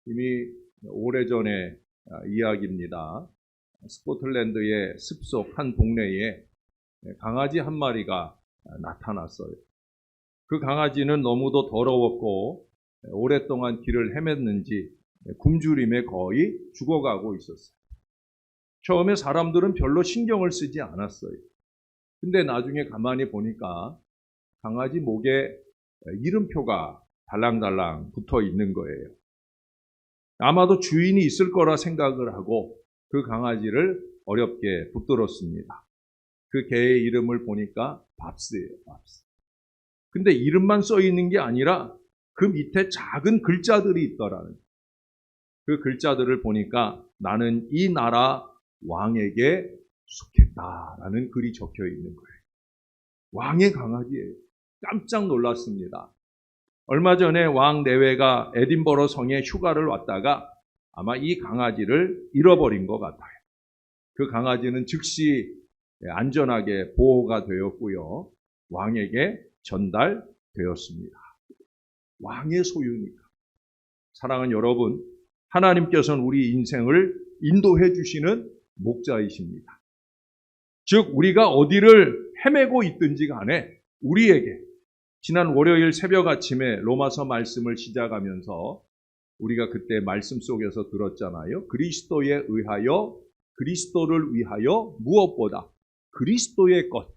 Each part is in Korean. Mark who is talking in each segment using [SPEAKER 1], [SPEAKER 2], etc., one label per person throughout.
[SPEAKER 1] 이미 오래전의 이야기입니다. 스코틀랜드의 습속 한 동네에 강아지 한 마리가 나타났어요. 그 강아지는 너무도 더러웠고 오랫동안 길을 헤맸는지 굶주림에 거의 죽어가고 있었어요. 처음에 사람들은 별로 신경을 쓰지 않았어요. 근데 나중에 가만히 보니까 강아지 목에 이름표가 달랑달랑 붙어 있는 거예요. 아마도 주인이 있을 거라 생각을 하고 그 강아지를 어렵게 붙들었습니다. 그 개의 이름을 보니까 밥스예요, 밥스. 근데 이름만 써 있는 게 아니라 그 밑에 작은 글자들이 있더라는 거예요. 그 글자들을 보니까 나는 이 나라 왕에게 속했다라는 글이 적혀 있는 거예요. 왕의 강아지예요. 깜짝 놀랐습니다. 얼마 전에 왕 내외가 에딘버러 성에 휴가를 왔다가 아마 이 강아지를 잃어버린 것 같아요. 그 강아지는 즉시 안전하게 보호가 되었고요. 왕에게 전달되었습니다. 왕의 소유니까. 사랑하는 여러분, 하나님께서는 우리 인생을 인도해 주시는 목자이십니다. 즉 우리가 어디를 헤매고 있든지 간에 우리에게 지난 월요일 새벽 아침에 로마서 말씀을 시작하면서 우리가 그때 말씀 속에서 들었잖아요. 그리스도를 위하여 무엇보다 그리스도의 것.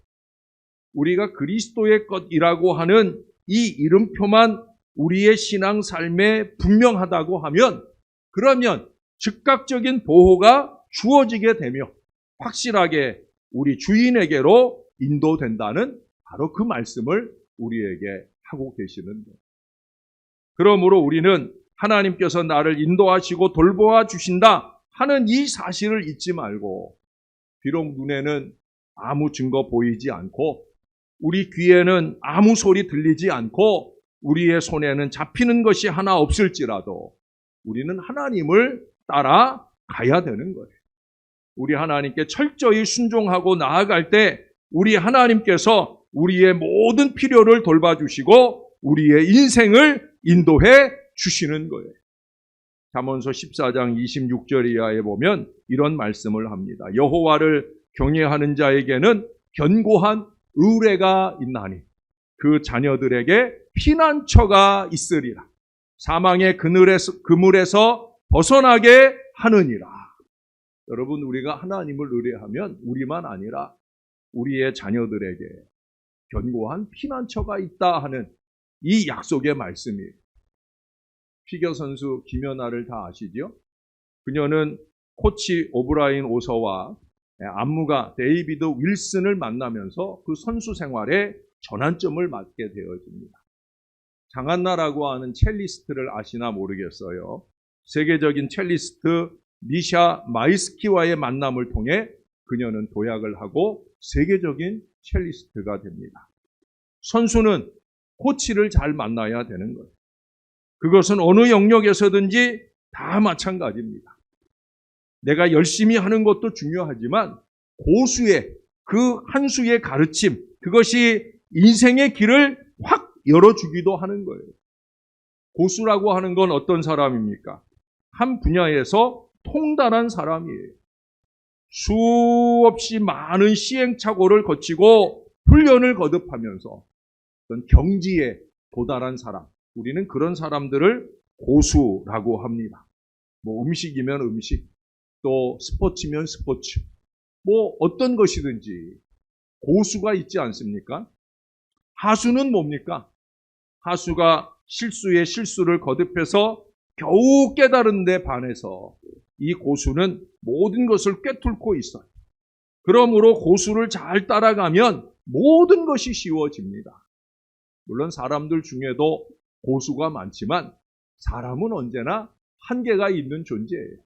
[SPEAKER 1] 우리가 그리스도의 것이라고 하는 이 이름표만 우리의 신앙 삶에 분명하다고 하면 그러면 즉각적인 보호가 주어지게 되며 확실하게 우리 주인에게로 인도된다는 바로 그 말씀을 우리에게 하고 계시는 거예요. 그러므로 우리는 하나님께서 나를 인도하시고 돌보아 주신다 하는 이 사실을 잊지 말고 비록 눈에는 아무 증거 보이지 않고 우리 귀에는 아무 소리 들리지 않고 우리의 손에는 잡히는 것이 하나 없을지라도 우리는 하나님을 따라 가야 되는 거예요. 우리 하나님께 철저히 순종하고 나아갈 때 우리 하나님께서 우리의 모든 필요를 돌봐주시고 우리의 인생을 인도해 주시는 거예요. 잠언서 14장 26절 이하에 보면 이런 말씀을 합니다. 여호와를 경외하는 자에게는 견고한 의뢰가 있나니 그 자녀들에게 피난처가 있으리라. 사망의 그물에서 벗어나게 하느니라. 여러분, 우리가 하나님을 의뢰하면 우리만 아니라 우리의 자녀들에게 견고한 피난처가 있다 하는 이 약속의 말씀이에요. 피겨 선수 김연아를 다 아시죠? 그녀는 코치 오브라인 오서와 안무가 데이비드 윌슨을 만나면서 그 선수 생활에 전환점을 맞게 되어집니다. 장한나라고 하는 첼리스트를 아시나 모르겠어요. 세계적인 첼리스트 미샤 마이스키와의 만남을 통해 그녀는 도약을 하고 세계적인 첼리스트가 됩니다. 선수는 코치를 잘 만나야 되는 거예요. 그것은 어느 영역에서든지 다 마찬가지입니다. 내가 열심히 하는 것도 중요하지만 고수의 그 한 수의 가르침, 그것이 인생의 길을 확 열어주기도 하는 거예요. 고수라고 하는 건 어떤 사람입니까? 한 분야에서 통달한 사람이에요. 수없이 많은 시행착오를 거치고 훈련을 거듭하면서 어떤 경지에 도달한 사람, 우리는 그런 사람들을 고수라고 합니다. 뭐 음식이면 음식, 또 스포츠면 스포츠, 뭐 어떤 것이든지 고수가 있지 않습니까? 하수는 뭡니까? 하수가 실수에 실수를 거듭해서 겨우 깨달은 데 반해서 이 고수는 모든 것을 꿰뚫고 있어요. 그러므로 고수를 잘 따라가면 모든 것이 쉬워집니다. 물론 사람들 중에도 고수가 많지만 사람은 언제나 한계가 있는 존재예요.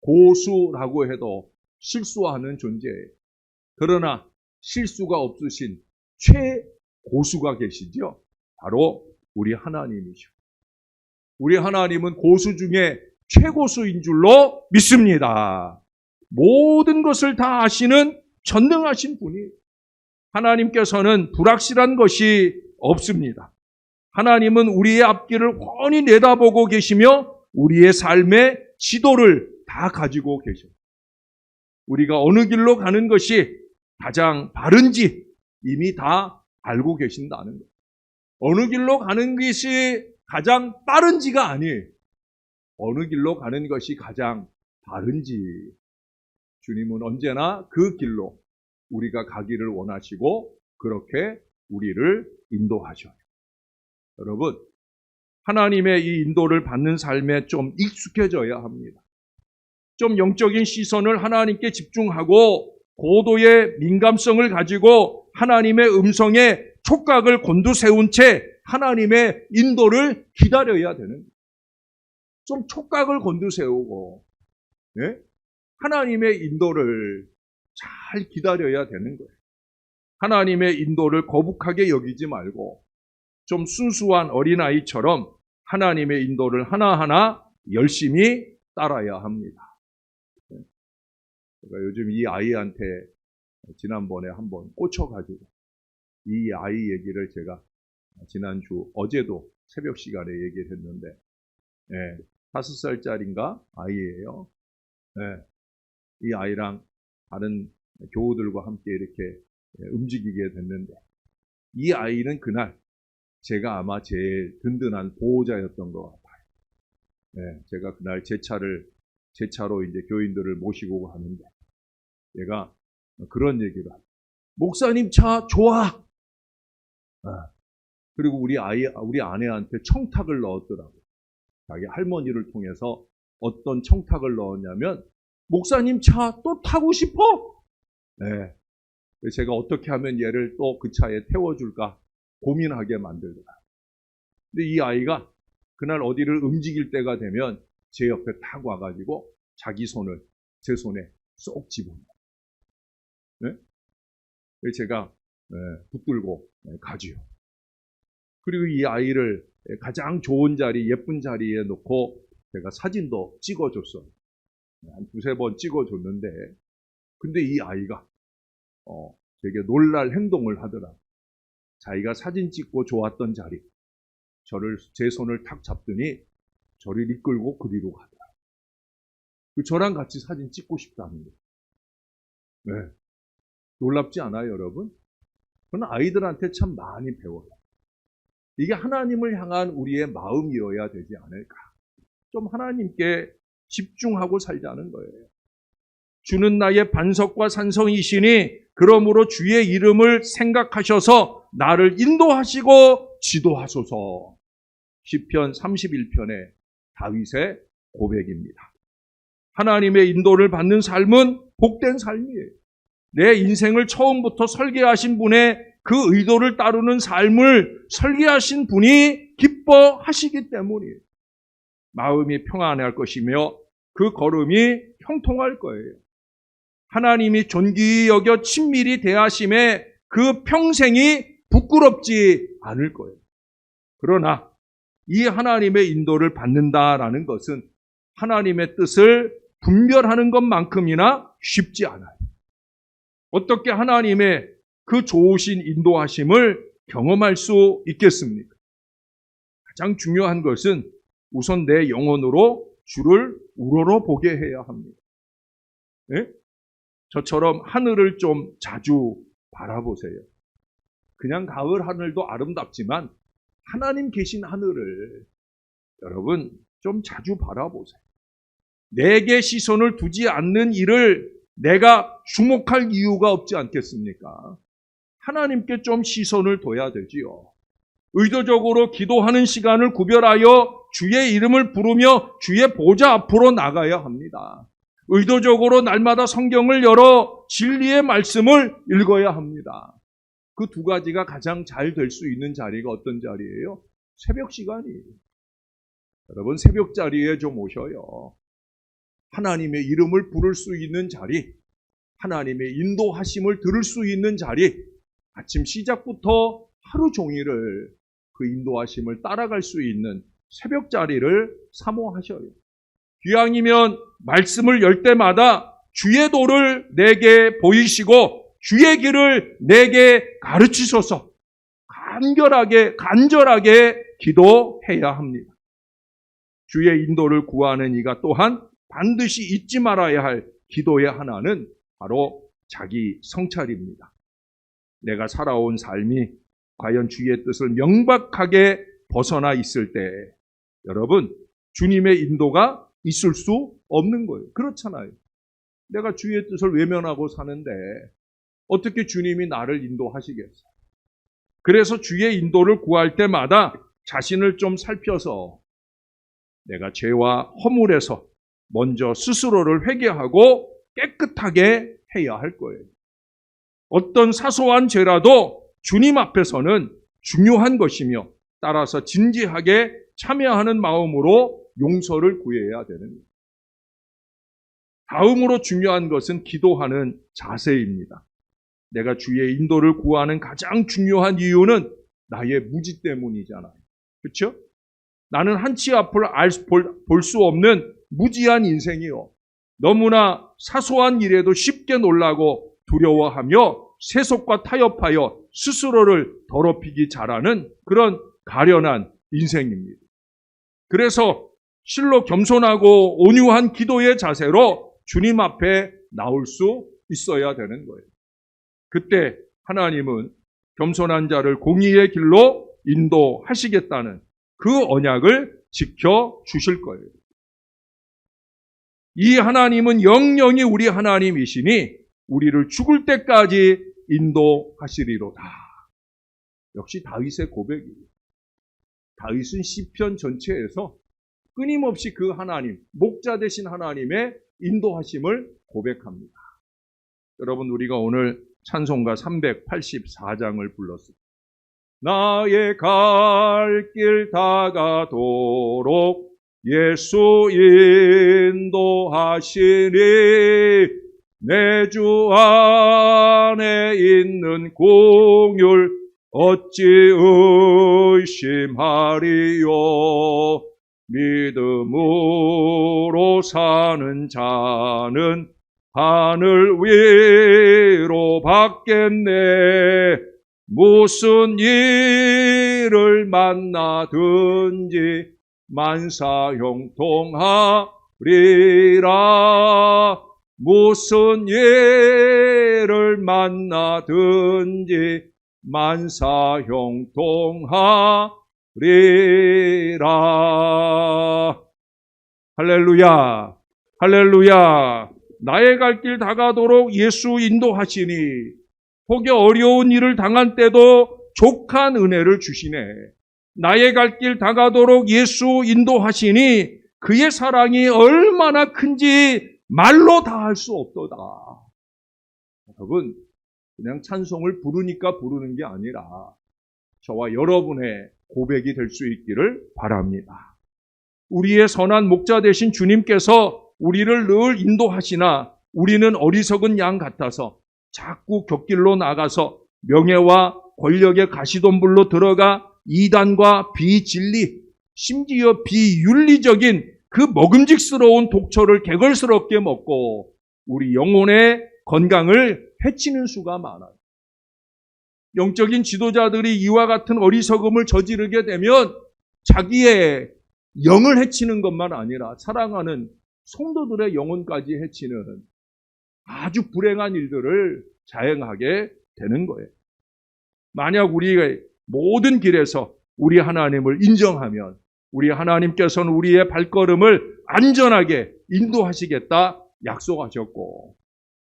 [SPEAKER 1] 고수라고 해도 실수하는 존재예요. 그러나 실수가 없으신 최고수가 계시죠? 바로 우리 하나님이죠. 우리 하나님은 고수 중에 최고수인 줄로 믿습니다. 모든 것을 다 아시는 전능하신 분이 하나님께서는 불확실한 것이 없습니다. 하나님은 우리의 앞길을 훤히 내다보고 계시며 우리의 삶의 지도를 다 가지고 계셔요. 우리가 어느 길로 가는 것이 가장 바른지 이미 다 알고 계신다는 거예요. 어느 길로 가는 것이 가장 빠른지가 아니에요. 어느 길로 가는 것이 가장 바른지. 주님은 언제나 그 길로 우리가 가기를 원하시고 그렇게 우리를 인도하셔요. 여러분, 하나님의 이 인도를 받는 삶에 좀 익숙해져야 합니다. 좀 영적인 시선을 하나님께 집중하고 고도의 민감성을 가지고 하나님의 음성에 촉각을 곤두세운 채 하나님의 인도를 기다려야 되는 거예요. 좀 촉각을 곤두세우고 하나님의 인도를 잘 기다려야 되는 거예요. 하나님의 인도를 거북하게 여기지 말고 좀 순수한 어린아이처럼 하나님의 인도를 하나하나 열심히 따라야 합니다. 제가 요즘 이 아이한테 지난번에 한번 꽂혀가지고 이 아이 얘기를 제가 지난주 어제도 새벽 시간에 얘기를 했는데 5살짜리인가 아이예요. 이 아이랑 다른 교우들과 함께 이렇게 움직이게 됐는데 이 아이는 그날 제가 아마 제일 든든한 보호자였던 것 같아요. 제가 그날 제 차로 이제 교인들을 모시고 가는데 얘가 그런 얘기를 하죠. 목사님 차 좋아. 그리고 우리 아내한테 청탁을 넣었더라고요. 자기 할머니를 통해서 어떤 청탁을 넣었냐면 목사님 차 또 타고 싶어? 제가 어떻게 하면 얘를 또 그 차에 태워줄까 고민하게 만들더라. 근데 이 아이가 그날 어디를 움직일 때가 되면 제 옆에 탁 와가지고 자기 손을 제 손에 쏙 집어넣어요. 제가 붙들고 가지요. 그리고 이 아이를 가장 좋은 자리, 예쁜 자리에 놓고 제가 사진도 찍어줬어요. 한 2-3번 찍어줬는데 근데 이 아이가 되게 놀랄 행동을 하더라고요. 자기가 사진 찍고 좋았던 자리, 제 손을 탁 잡더니 저를 이끌고 그리로 가더라고요. 저랑 같이 사진 찍고 싶다는 거예요. 놀랍지 않아요, 여러분? 저는 아이들한테 참 많이 배워요. 이게 하나님을 향한 우리의 마음이어야 되지 않을까. 좀 하나님께 집중하고 살자는 거예요. 주는 나의 반석과 산성이시니 그러므로 주의 이름을 생각하셔서 나를 인도하시고 지도하소서. 시편 31편의 다윗의 고백입니다. 하나님의 인도를 받는 삶은 복된 삶이에요. 내 인생을 처음부터 설계하신 분의 그 의도를 따르는 삶을 설계하신 분이 기뻐하시기 때문이에요. 마음이 평안할 것이며 그 걸음이 형통할 거예요. 하나님이 존귀히 여겨 친밀히 대하심에 그 평생이 부끄럽지 않을 거예요. 그러나 이 하나님의 인도를 받는다라는 것은 하나님의 뜻을 분별하는 것만큼이나 쉽지 않아요. 어떻게 하나님의 그 좋으신 인도하심을 경험할 수 있겠습니까? 가장 중요한 것은 우선 내 영혼으로 주를 우러러 보게 해야 합니다. 저처럼 하늘을 좀 자주 바라보세요. 그냥 가을 하늘도 아름답지만 하나님 계신 하늘을 여러분 좀 자주 바라보세요. 내게 시선을 두지 않는 일을 내가 주목할 이유가 없지 않겠습니까? 하나님께 좀 시선을 둬야 되지요. 의도적으로 기도하는 시간을 구별하여 주의 이름을 부르며 주의 보좌 앞으로 나가야 합니다. 의도적으로 날마다 성경을 열어 진리의 말씀을 읽어야 합니다. 그 두 가지가 가장 잘 될 수 있는 자리가 어떤 자리예요? 새벽 시간이에요. 여러분 새벽 자리에 좀 오셔요. 하나님의 이름을 부를 수 있는 자리, 하나님의 인도하심을 들을 수 있는 자리, 아침 시작부터 하루 종일을 그 인도하심을 따라갈 수 있는 새벽 자리를 사모하셔요. 기왕이면 말씀을 열 때마다 주의 도를 내게 보이시고 주의 길을 내게 가르치소서. 간절하게 기도해야 합니다. 주의 인도를 구하는 이가 또한 반드시 잊지 말아야 할 기도의 하나는 바로 자기 성찰입니다. 내가 살아온 삶이 과연 주의 뜻을 명백하게 벗어나 있을 때 여러분 주님의 인도가 있을 수 없는 거예요. 그렇잖아요. 내가 주의 뜻을 외면하고 사는데 어떻게 주님이 나를 인도하시겠어요? 그래서 주의 인도를 구할 때마다 자신을 좀 살펴서 내가 죄와 허물에서 먼저 스스로를 회개하고 깨끗하게 해야 할 거예요. 어떤 사소한 죄라도 주님 앞에서는 중요한 것이며 따라서 진지하게 참여하는 마음으로 용서를 구해야 되는 거예요. 다음으로 중요한 것은 기도하는 자세입니다. 내가 주의 인도를 구하는 가장 중요한 이유는 나의 무지 때문이잖아요. 그렇죠? 나는 한치 앞을 볼 수 없는 무지한 인생이요. 너무나 사소한 일에도 쉽게 놀라고 두려워하며 세속과 타협하여 스스로를 더럽히기 잘하는 그런 가련한 인생입니다. 그래서 실로 겸손하고 온유한 기도의 자세로 주님 앞에 나올 수 있어야 되는 거예요. 그때 하나님은 겸손한 자를 공의의 길로 인도하시겠다는 그 언약을 지켜주실 거예요. 이 하나님은 영영이 우리 하나님이시니 우리를 죽을 때까지 인도하시리로다. 역시 다윗의 고백이에요. 다윗은 시편 전체에서 끊임없이 그 하나님, 목자 되신 하나님의 인도하심을 고백합니다. 여러분, 우리가 오늘 찬송가 384장을 불렀습니다. 나의 갈 길 다가도록 예수 인도하시니 내 주 안에 있는 공율 어찌 의심하리요. 믿음으로 사는 자는 하늘 위로 받겠네. 무슨 일을 만나든지 만사형통하리라. 무슨 일을 만나든지 만사형통하리라. 할렐루야, 할렐루야. 나의 갈 길 다가도록 예수 인도하시니 혹여 어려운 일을 당한 때도 족한 은혜를 주시네. 나의 갈 길 다가도록 예수 인도하시니 그의 사랑이 얼마나 큰지 말로 다 할 수 없도다. 여러분, 그냥 찬송을 부르니까 부르는 게 아니라 저와 여러분의 고백이 될 수 있기를 바랍니다. 우리의 선한 목자 되신 주님께서 우리를 늘 인도하시나 우리는 어리석은 양 같아서 자꾸 곁길로 나가서 명예와 권력의 가시덤불로 들어가 이단과 비진리, 심지어 비윤리적인 그 먹음직스러운 독초를 개걸스럽게 먹고 우리 영혼의 건강을 해치는 수가 많아요. 영적인 지도자들이 이와 같은 어리석음을 저지르게 되면 자기의 영을 해치는 것만 아니라 사랑하는 성도들의 영혼까지 해치는 아주 불행한 일들을 자행하게 되는 거예요. 만약 우리의 모든 길에서 우리 하나님을 인정하면 우리 하나님께서는 우리의 발걸음을 안전하게 인도하시겠다 약속하셨고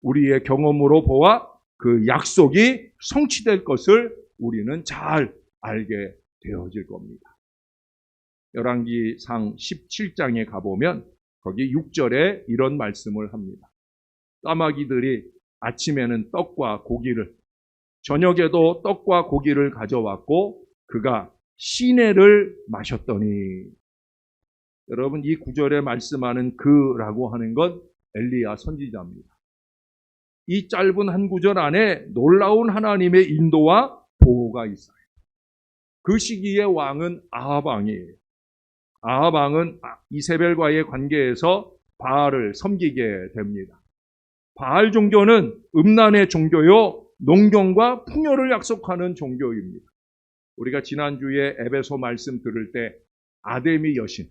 [SPEAKER 1] 우리의 경험으로 보아 그 약속이 성취될 것을 우리는 잘 알게 되어질 겁니다. 열왕기상 17장에 가보면 거기 6절에 이런 말씀을 합니다. 까마귀들이 아침에는 떡과 고기를, 저녁에도 떡과 고기를 가져왔고 그가 시내를 마셨더니, 여러분 이 구절에 말씀하는 그라고 하는 건 엘리야 선지자입니다. 이 짧은 한 구절 안에 놀라운 하나님의 인도와 보호가 있어요. 그 시기의 왕은 아합 왕이에요. 아합 왕은 이세벨과의 관계에서 바알을 섬기게 됩니다. 바알 종교는 음란의 종교요, 농경과 풍요를 약속하는 종교입니다. 우리가 지난주에 에베소 말씀 들을 때 아데미 여신,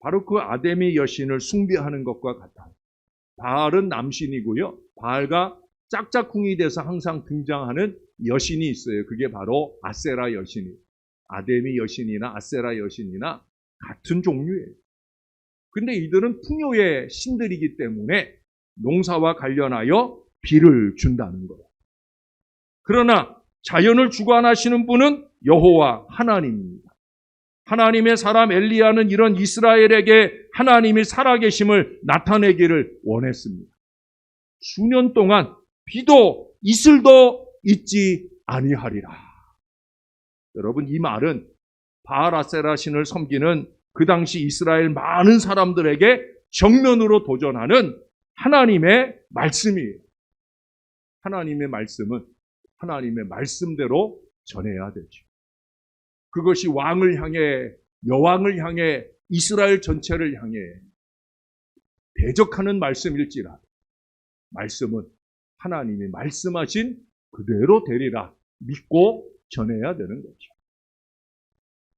[SPEAKER 1] 바로 그 아데미 여신을 숭배하는 것과 같아요. 바알은 남신이고요. 바알과 짝짝꿍이 돼서 항상 등장하는 여신이 있어요. 그게 바로 아세라 여신이에요. 아데미 여신이나 아세라 여신이나 같은 종류예요. 근데 이들은 풍요의 신들이기 때문에 농사와 관련하여 비를 준다는 거예요. 그러나 자연을 주관하시는 분은 여호와 하나님입니다. 하나님의 사람 엘리야는 이런 이스라엘에게 하나님이 살아계심을 나타내기를 원했습니다. 수년 동안 비도 이슬도 있지 아니하리라. 여러분, 이 말은 바알 아세라 신을 섬기는 그 당시 이스라엘 많은 사람들에게 정면으로 도전하는 하나님의 말씀이에요. 하나님의 말씀은 하나님의 말씀대로 전해야 되죠. 그것이 왕을 향해, 여왕을 향해, 이스라엘 전체를 향해 대적하는 말씀일지라도 말씀은 하나님이 말씀하신 그대로 되리라 믿고 전해야 되는 거죠.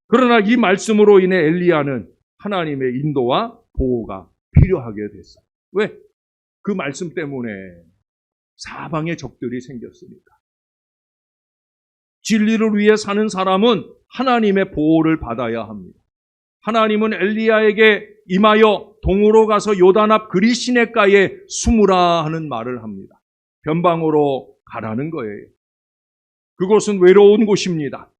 [SPEAKER 1] 그러나 이 말씀으로 인해 엘리야는 하나님의 인도와 보호가 필요하게 됐어요. 왜? 그 말씀 때문에 사방에 적들이 생겼으니까. 진리를 위해 사는 사람은 하나님의 보호를 받아야 합니다. 하나님은 엘리야에게 임하여 동으로 가서 요단 앞 그리시네가에 숨으라 하는 말을 합니다. 변방으로 가라는 거예요. 그곳은 외로운 곳입니다.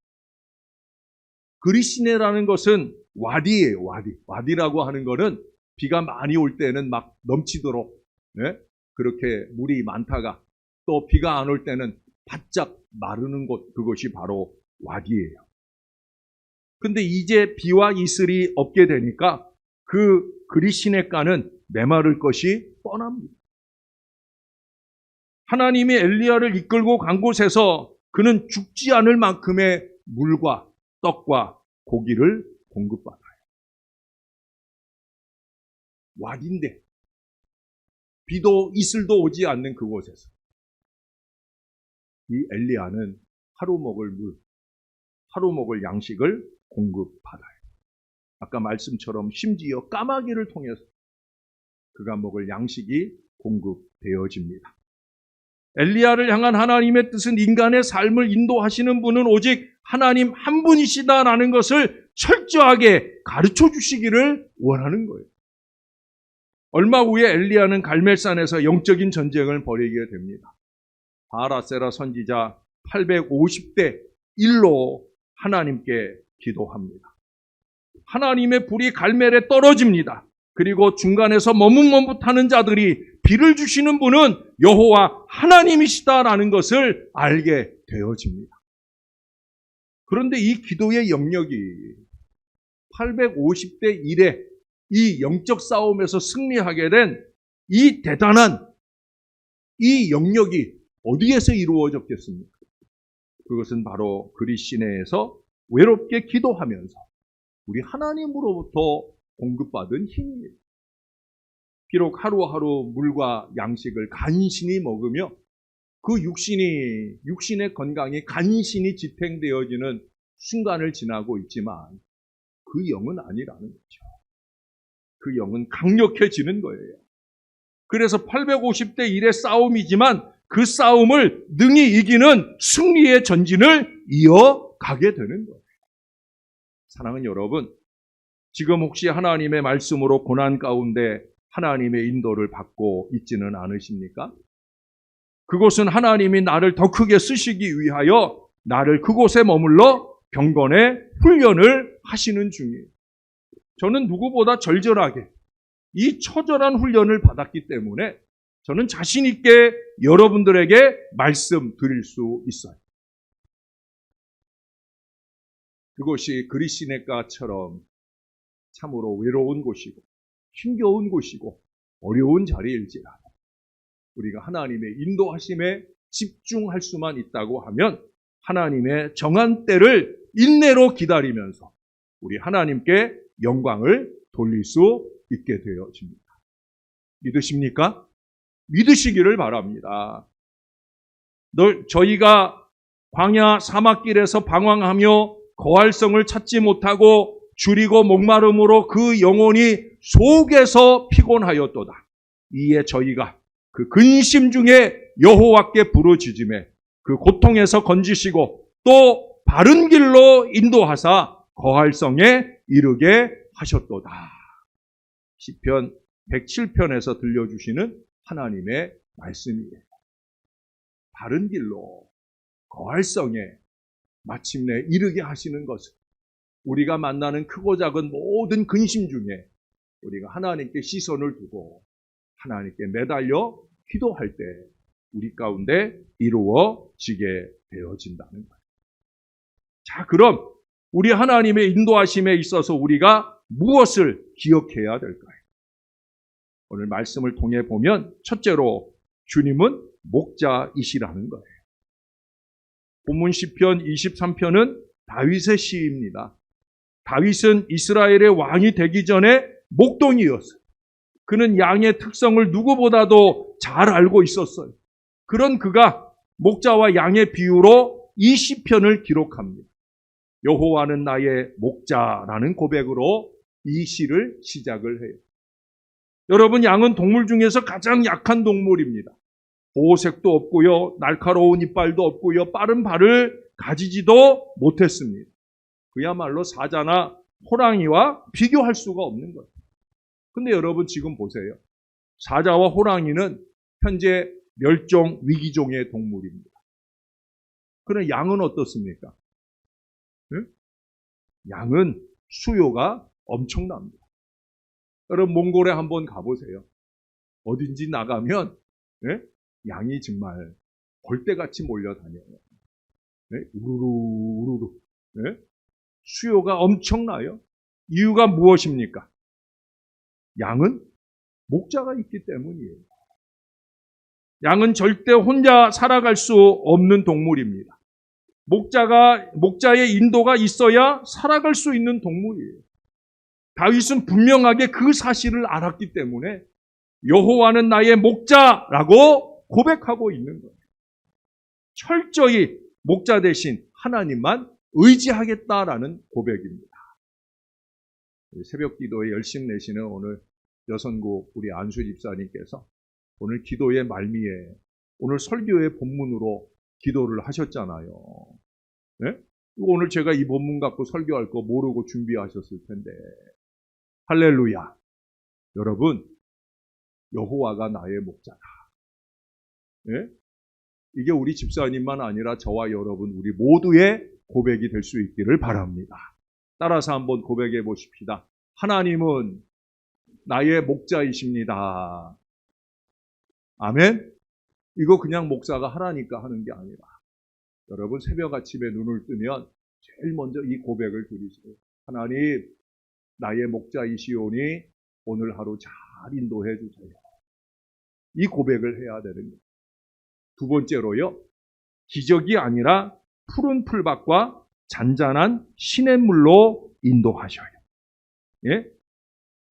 [SPEAKER 1] 그리시네라는 것은 와디예요. 와디. 와디라고 하는 것은 비가 많이 올 때는 막 넘치도록 그렇게 물이 많다가 또 비가 안 올 때는 바짝 마르는 곳, 그것이 바로 와디예요. 근데 이제 비와 이슬이 없게 되니까 그 그리시네가는 메마를 것이 뻔합니다. 하나님이 엘리야를 이끌고 간 곳에서 그는 죽지 않을 만큼의 물과 떡과 고기를 공급받아요. 와디인데 비도 이슬도 오지 않는 그곳에서 이 엘리야는 하루 먹을 물, 하루 먹을 양식을 공급받아요. 아까 말씀처럼 심지어 까마귀를 통해서 그가 먹을 양식이 공급되어집니다. 엘리야를 향한 하나님의 뜻은 인간의 삶을 인도하시는 분은 오직 하나님 한 분이시다라는 것을 철저하게 가르쳐 주시기를 원하는 거예요. 얼마 후에 엘리야는 갈멜산에서 영적인 전쟁을 벌이게 됩니다. 바알 아세라 선지자 850대 1로 하나님께 기도합니다. 하나님의 불이 갈멜에 떨어집니다. 그리고 중간에서 머뭇머뭇하는 자들이 비를 주시는 분은 여호와 하나님이시다라는 것을 알게 되어집니다. 그런데 이 기도의 영역이 850대 1의 이 영적 싸움에서 승리하게 된 이 대단한 이 영역이 어디에서 이루어졌겠습니까? 그것은 바로 그리시네에서 외롭게 기도하면서 우리 하나님으로부터 공급받은 힘이에요. 비록 하루하루 물과 양식을 간신히 먹으며 그 육신의 건강이 간신히 지탱되어지는 순간을 지나고 있지만 그 영은 아니라는 거죠. 그 영은 강력해지는 거예요. 그래서 850대 1의 싸움이지만 그 싸움을 능히 이기는 승리의 전진을 이어가게 되는 거예요. 사랑하는 여러분, 지금 혹시 하나님의 말씀으로 고난 가운데 하나님의 인도를 받고 있지는 않으십니까? 그곳은 하나님이 나를 더 크게 쓰시기 위하여 나를 그곳에 머물러 경건의 훈련을 하시는 중이에요. 저는 누구보다 절절하게 이 처절한 훈련을 받았기 때문에 저는 자신 있게 여러분들에게 말씀드릴 수 있어요. 그곳이 그리시네가처럼 참으로 외로운 곳이고 힘겨운 곳이고 어려운 자리일지라도 우리가 하나님의 인도하심에 집중할 수만 있다고 하면 하나님의 정한 때를 인내로 기다리면서 우리 하나님께 영광을 돌릴 수 있게 되어집니다. 믿으십니까? 믿으시기를 바랍니다. 저희가 광야 사막길에서 방황하며 거할성을 찾지 못하고 줄이고 목마름으로 그 영혼이 속에서 피곤하였도다. 이에 저희가 그 근심 중에 여호와께 부르짖음에 그 고통에서 건지시고 또 바른 길로 인도하사 거할 성에 이르게 하셨도다. 시편 107편에서 들려주시는 하나님의 말씀이에요. 바른 길로 거할 성에 마침내 이르게 하시는 것은 우리가 만나는 크고 작은 모든 근심 중에 우리가 하나님께 시선을 두고 하나님께 매달려 기도할 때 우리 가운데 이루어지게 되어진다는 거예요. 자, 그럼 우리 하나님의 인도하심에 있어서 우리가 무엇을 기억해야 될까요? 오늘 말씀을 통해 보면 첫째로 주님은 목자이시라는 거예요. 본문 시편 23편은 다윗의 시입니다. 다윗은 이스라엘의 왕이 되기 전에 목동이었어요. 그는 양의 특성을 누구보다도 잘 알고 있었어요. 그런 그가 목자와 양의 비유로 이 시편을 기록합니다. 여호와는 나의 목자라는 고백으로 이 시를 시작을 해요. 여러분, 양은 동물 중에서 가장 약한 동물입니다. 보호색도 없고요, 날카로운 이빨도 없고요, 빠른 발을 가지지도 못했습니다. 그야말로 사자나 호랑이와 비교할 수가 없는 거예요. 근데 여러분 지금 보세요. 사자와 호랑이는 현재 멸종 위기종의 동물입니다. 그럼 양은 어떻습니까? 응? 양은 수요가 엄청납니다. 여러분 몽골에 한번 가보세요. 어딘지 나가면 양이 정말 벌떼같이 몰려다녀요. 우르르 우르르. 수요가 엄청나요. 이유가 무엇입니까? 양은 목자가 있기 때문이에요. 양은 절대 혼자 살아갈 수 없는 동물입니다. 목자의 인도가 있어야 살아갈 수 있는 동물이에요. 다윗은 분명하게 그 사실을 알았기 때문에 여호와는 나의 목자라고 고백하고 있는 거예요. 철저히 목자 대신 하나님만 의지하겠다라는 고백입니다. 새벽 기도에 열심 내시는 오늘 여선구 우리 안수 집사님께서 오늘 기도의 말미에 오늘 설교의 본문으로 기도를 하셨잖아요. 네? 오늘 제가 이 본문 갖고 설교할 거 모르고 준비하셨을 텐데 할렐루야. 여러분, 여호와가 나의 목자다. 네? 이게 우리 집사님만 아니라 저와 여러분 우리 모두의 고백이 될 수 있기를 바랍니다. 따라서 한번 고백해 보십시다. 하나님은 나의 목자이십니다. 아멘? 이거 그냥 목사가 하라니까 하는 게 아니라 여러분 새벽 아침에 눈을 뜨면 제일 먼저 이 고백을 드리세요. 하나님, 나의 목자이시오니 오늘 하루 잘 인도해 주세요. 이 고백을 해야 되는 거예요. 두 번째로요. 기적이 아니라 푸른 풀밭과 잔잔한 시냇물로 인도하셔요. 예?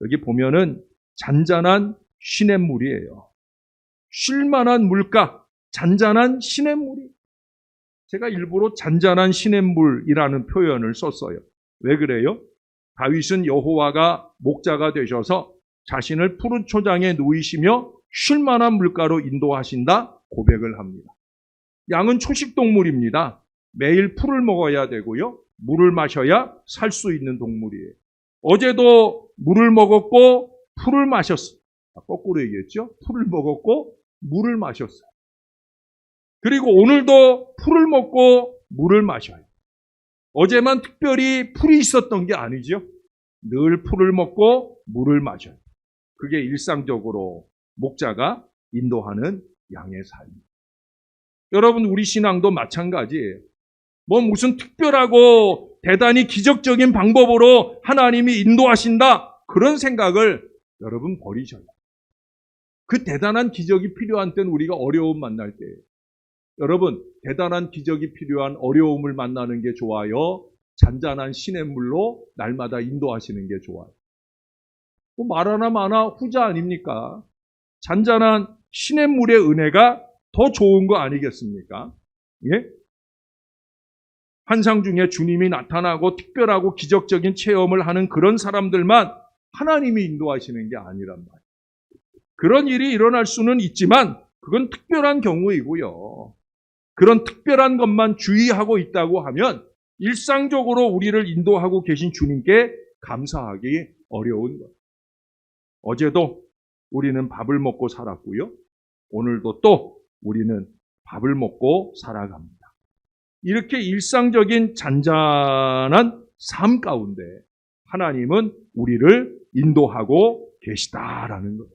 [SPEAKER 1] 여기 보면은 잔잔한 시냇물이에요. 쉴만한 물가, 잔잔한 시냇물이. 제가 일부러 잔잔한 시냇물이라는 표현을 썼어요. 왜 그래요? 다윗은 여호와가 목자가 되셔서 자신을 푸른 초장에 누이시며 쉴만한 물가로 인도하신다 고백을 합니다. 양은 초식동물입니다. 매일 풀을 먹어야 되고요. 물을 마셔야 살 수 있는 동물이에요. 어제도 물을 먹었고 풀을 마셨어요. 거꾸로 얘기했죠. 풀을 먹었고 물을 마셨어요. 그리고 오늘도 풀을 먹고 물을 마셔요. 어제만 특별히 풀이 있었던 게 아니죠. 늘 풀을 먹고 물을 마셔요. 그게 일상적으로 목자가 인도하는 양의 삶입니다. 여러분, 우리 신앙도 마찬가지예요. 뭐 무슨 특별하고 대단히 기적적인 방법으로 하나님이 인도하신다, 그런 생각을 여러분 버리셔요. 그 대단한 기적이 필요한 때는 우리가 어려움 만날 때예요. 여러분, 대단한 기적이 필요한 어려움을 만나는 게 좋아요? 잔잔한 시냇물로 날마다 인도하시는 게 좋아요? 뭐 말하나 마나 후자 아닙니까? 잔잔한 시냇물의 은혜가 더 좋은 거 아니겠습니까? 예? 환상 중에 주님이 나타나고 특별하고 기적적인 체험을 하는 그런 사람들만 하나님이 인도하시는 게 아니란 말이에요. 그런 일이 일어날 수는 있지만 그건 특별한 경우이고요. 그런 특별한 것만 주의하고 있다고 하면 일상적으로 우리를 인도하고 계신 주님께 감사하기 어려운 것. 어제도 우리는 밥을 먹고 살았고요. 오늘도 또 우리는 밥을 먹고 살아갑니다. 이렇게 일상적인 잔잔한 삶 가운데 하나님은 우리를 인도하고 계시다라는 거예요.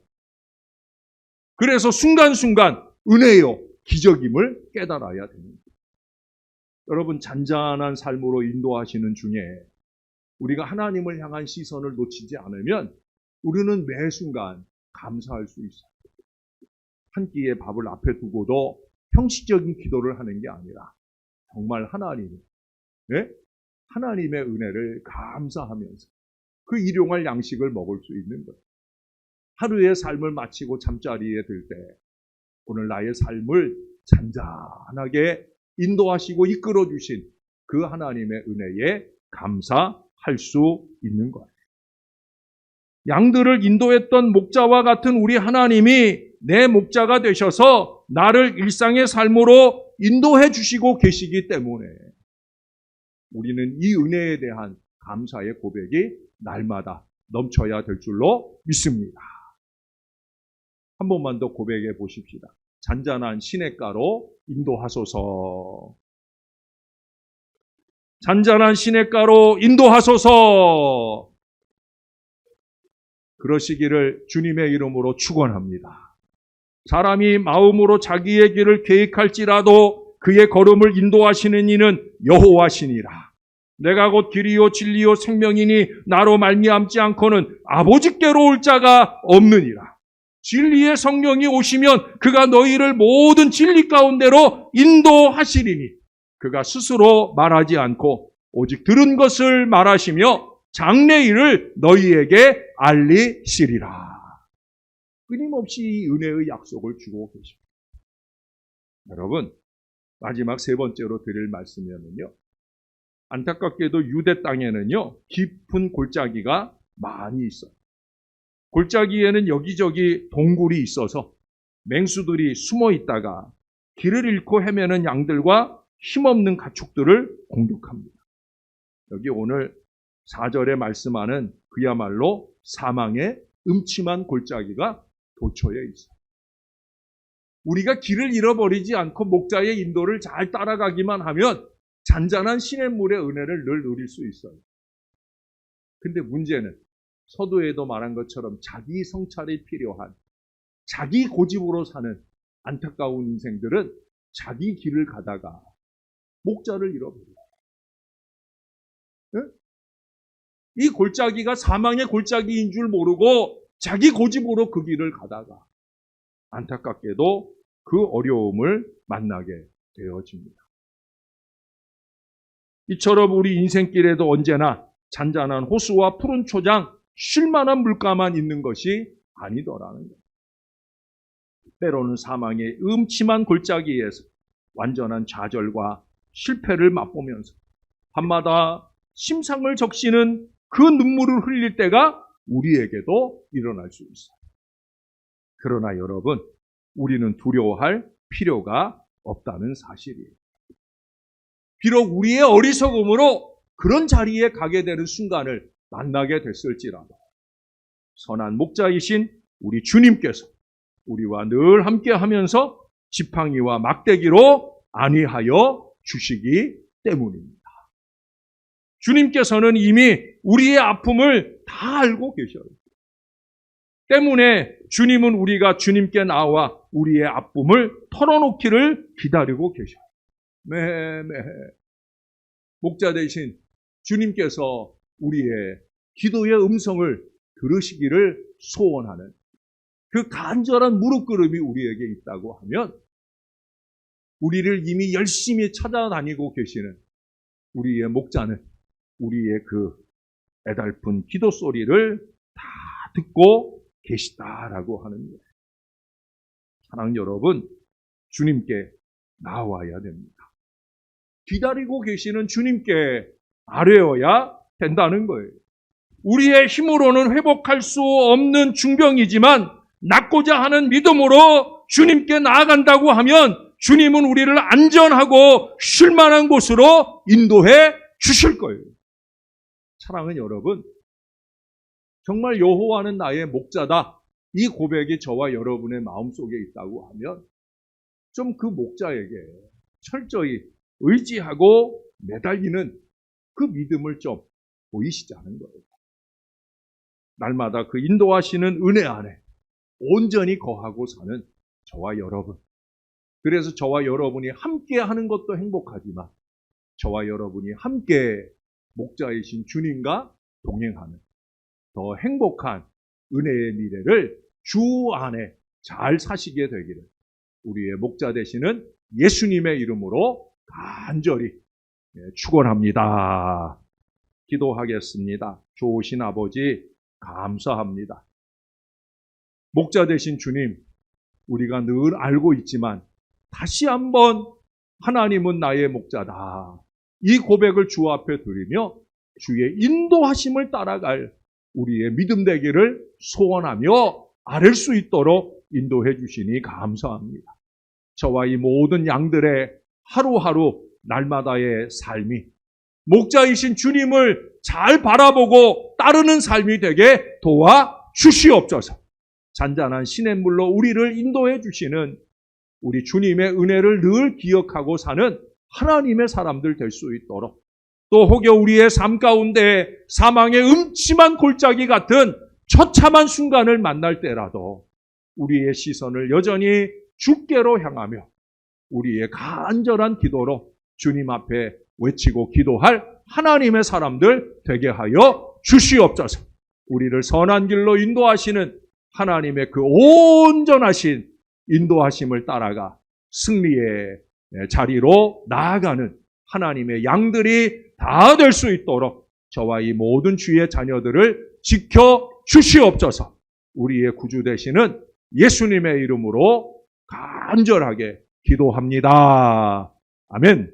[SPEAKER 1] 그래서 순간순간 은혜요, 기적임을 깨달아야 됩니다. 여러분, 잔잔한 삶으로 인도하시는 중에 우리가 하나님을 향한 시선을 놓치지 않으면 우리는 매 순간 감사할 수 있어요. 한 끼의 밥을 앞에 두고도 형식적인 기도를 하는 게 아니라 정말 하나님의 은혜를 감사하면서 그 일용할 양식을 먹을 수 있는 것. 하루의 삶을 마치고 잠자리에 들 때 오늘 나의 삶을 잔잔하게 인도하시고 이끌어 주신 그 하나님의 은혜에 감사할 수 있는 거예요. 양들을 인도했던 목자와 같은 우리 하나님이 내 목자가 되셔서 나를 일상의 삶으로 인도해 주시고 계시기 때문에 우리는 이 은혜에 대한 감사의 고백이 날마다 넘쳐야 될 줄로 믿습니다. 한 번만 더 고백해 보십시다. 잔잔한 시냇가로 인도하소서. 잔잔한 시냇가로 인도하소서. 그러시기를 주님의 이름으로 축원합니다. 사람이 마음으로 자기의 길을 계획할지라도 그의 걸음을 인도하시는 이는 여호와시니라. 내가 곧 길이요 진리요 생명이니 나로 말미암지 않고는 아버지께로 올 자가 없느니라. 진리의 성령이 오시면 그가 너희를 모든 진리 가운데로 인도하시리니 그가 스스로 말하지 않고 오직 들은 것을 말하시며 장래일을 너희에게 알리시리라. 끊임없이 이 은혜의 약속을 주고 계십니다. 여러분, 마지막 세 번째로 드릴 말씀이면요. 안타깝게도 유대 땅에는요, 깊은 골짜기가 많이 있어요. 골짜기에는 여기저기 동굴이 있어서 맹수들이 숨어 있다가 길을 잃고 헤매는 양들과 힘없는 가축들을 공격합니다. 여기 오늘 4절에 말씀하는 그야말로 사망의 음침한 골짜기가 도처에 있어요. 우리가 길을 잃어버리지 않고 목자의 인도를 잘 따라가기만 하면 잔잔한 시냇물의 은혜를 늘 누릴 수 있어요. 근데 문제는 서두에도 말한 것처럼 자기 성찰이 필요한 자기 고집으로 사는 안타까운 인생들은 자기 길을 가다가 목자를 잃어버려요. 네? 이 골짜기가 사망의 골짜기인 줄 모르고 자기 고집으로 그 길을 가다가 안타깝게도 그 어려움을 만나게 되어집니다. 이처럼 우리 인생길에도 언제나 잔잔한 호수와 푸른 초장, 쉴만한 물가만 있는 것이 아니더라는 거예요. 때로는 사망의 음침한 골짜기에서 완전한 좌절과 실패를 맛보면서 밤마다 심상을 적시는 그 눈물을 흘릴 때가 우리에게도 일어날 수 있어요. 그러나 여러분, 우리는 두려워할 필요가 없다는 사실이에요. 비록 우리의 어리석음으로 그런 자리에 가게 되는 순간을 만나게 됐을지라도 선한 목자이신 우리 주님께서 우리와 늘 함께하면서 지팡이와 막대기로 안위하여 주시기 때문입니다. 주님께서는 이미 우리의 아픔을 다 알고 계셔요. 때문에 주님은 우리가 주님께 나와 우리의 아픔을 털어놓기를 기다리고 계셔요. 매매 목자 대신 주님께서 우리의 기도의 음성을 들으시기를 소원하는 그 간절한 무릎꿇음이 우리에게 있다고 하면 우리를 이미 열심히 찾아다니고 계시는 우리의 목자는 우리의 그 애달픈 기도 소리를 다 듣고 계시다라고 하는 거예요. 사랑하는 여러분, 주님께 나와야 됩니다. 기다리고 계시는 주님께 아뢰어야 된다는 거예요. 우리의 힘으로는 회복할 수 없는 중병이지만 낫고자 하는 믿음으로 주님께 나아간다고 하면 주님은 우리를 안전하고 쉴만한 곳으로 인도해 주실 거예요. 사랑하는 여러분, 정말 여호와는 나의 목자다. 이 고백이 저와 여러분의 마음속에 있다고 하면 좀 그 목자에게 철저히 의지하고 매달리는 그 믿음을 좀 보이시지 않은 거예요. 날마다 그 인도하시는 은혜 안에 온전히 거하고 사는 저와 여러분. 그래서 저와 여러분이 함께 하는 것도 행복하지만 저와 여러분이 함께 목자이신 주님과 동행하는 더 행복한 은혜의 미래를 주 안에 잘 사시게 되기를 우리의 목자 되시는 예수님의 이름으로 간절히 축원합니다. 기도하겠습니다. 좋으신 아버지 감사합니다. 목자 되신 주님, 우리가 늘 알고 있지만 다시 한번 하나님은 나의 목자다. 이 고백을 주 앞에 드리며 주의 인도하심을 따라갈 우리의 믿음 되기를 소원하며 아랠 수 있도록 인도해 주시니 감사합니다. 저와 이 모든 양들의 하루하루 날마다의 삶이 목자이신 주님을 잘 바라보고 따르는 삶이 되게 도와 주시옵소서. 잔잔한 시냇물로 우리를 인도해 주시는 우리 주님의 은혜를 늘 기억하고 사는 하나님의 사람들 될 수 있도록 또 혹여 우리의 삶 가운데 사망의 음침한 골짜기 같은 처참한 순간을 만날 때라도 우리의 시선을 여전히 주께로 향하며 우리의 간절한 기도로 주님 앞에 외치고 기도할 하나님의 사람들 되게 하여 주시옵소서. 우리를 선한 길로 인도하시는 하나님의 그 온전하신 인도하심을 따라가 승리의 자리로 나아가는 하나님의 양들이 다 될 수 있도록 저와 이 모든 주의 자녀들을 지켜 주시옵소서. 우리의 구주 되시는 예수님의 이름으로 간절하게 기도합니다. 아멘.